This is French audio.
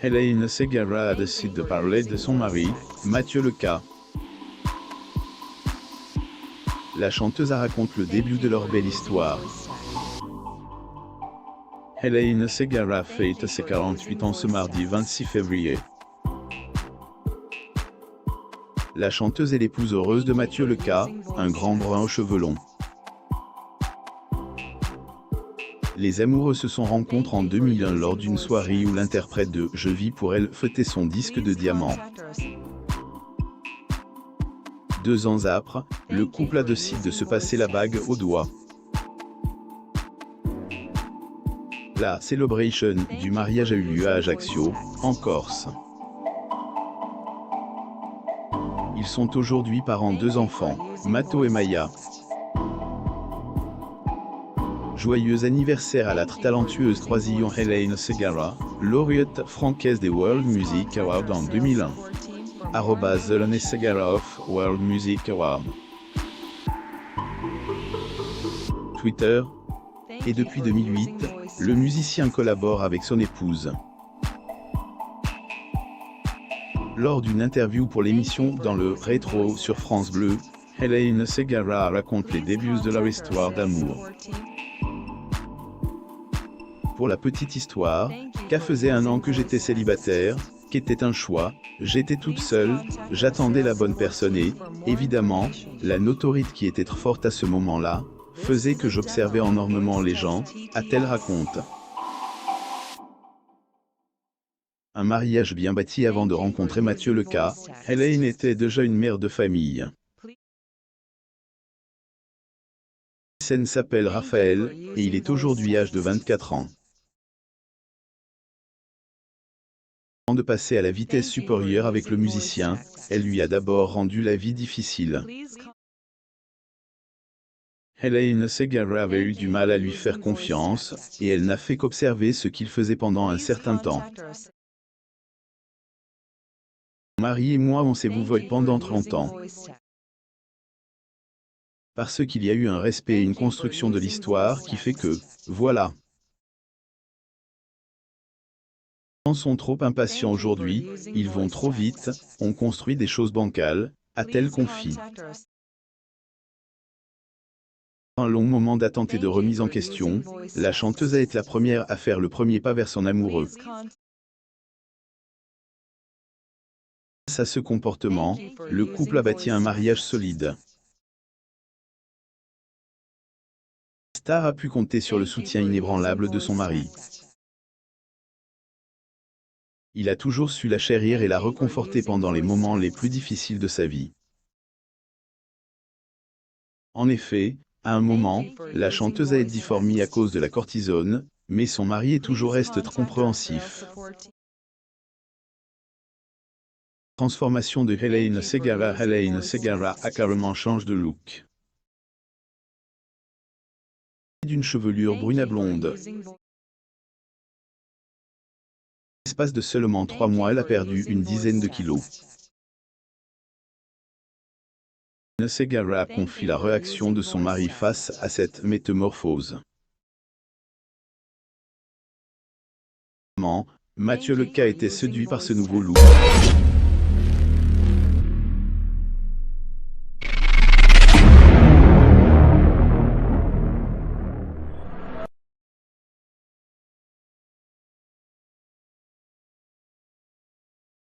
Hélène Ségara a décidé de parler de son mari, Mathieu Leca. La chanteuse raconte le début de leur belle histoire. Hélène Ségara fête ses 48 ans ce mardi 26 février. La chanteuse est l'épouse heureuse de Mathieu Leca, un grand brun aux cheveux longs. Les amoureux se sont rencontrés en 2001 lors d'une soirée où l'interprète de « Je vis pour elle » fêtait son disque de diamant. 2 ans après, le couple a décidé de se passer la bague au doigt. La célébration du mariage a eu lieu à Ajaccio, en Corse. Ils sont aujourd'hui parents 2 enfants, Matteo et Maya. Joyeux anniversaire à la talentueuse troisillon Hélène Ségara, lauréate francaise des World Music Awards en 2001. @Hélène Ségara of World Music Awards. Twitter. Et depuis 2008, le musicien collabore avec son épouse. Lors d'une interview pour l'émission Dans le Rétro sur France Bleu, Hélène Ségara raconte les débuts de leur histoire d'amour. Pour la petite histoire, qu'à faisait 1 an que j'étais célibataire, qu'était un choix, j'étais toute seule, j'attendais la bonne personne et, évidemment, la notoriété qui était trop forte à ce moment-là, faisait que j'observais énormément les gens, a-t-elle raconte. Un mariage bien bâti avant de rencontrer Mathieu Leca, Hélène était déjà une mère de famille. Son fils s'appelle Raphaël, et il est aujourd'hui âgé de 24 ans. Avant de passer à la vitesse supérieure avec le musicien, elle lui a d'abord rendu la vie difficile. Hélène Ségara avait eu du mal à lui faire confiance, et elle n'a fait qu'observer ce qu'il faisait pendant un certain temps. Mon mari et moi on s'est vouvoyé pendant 30 ans. Parce qu'il y a eu un respect et une construction de l'histoire qui fait que, voilà. Les gens sont trop impatients aujourd'hui, ils vont trop vite, on construit des choses bancales, a-t-elle confié. Un long moment d'attente et de remise en question, la chanteuse a été la première à faire le premier pas vers son amoureux. Grâce à ce comportement, le couple a bâti un mariage solide. La star a pu compter sur le soutien inébranlable de son mari. Il a toujours su la chérir et la réconforter pendant les moments les plus difficiles de sa vie. En effet, à un moment, la chanteuse a été difformée à cause de la cortisone, mais son mari est toujours resté compréhensif. Transformation de Hélène Ségara. Hélène Ségara a carrément changé de look. D'une chevelure brune à blonde. En l'espace de seulement 3 mois, elle a perdu une dizaine de kilos. Hélène Ségara confie la réaction de son mari face à cette métamorphose. Mathieu Leca était séduit par ce nouveau look.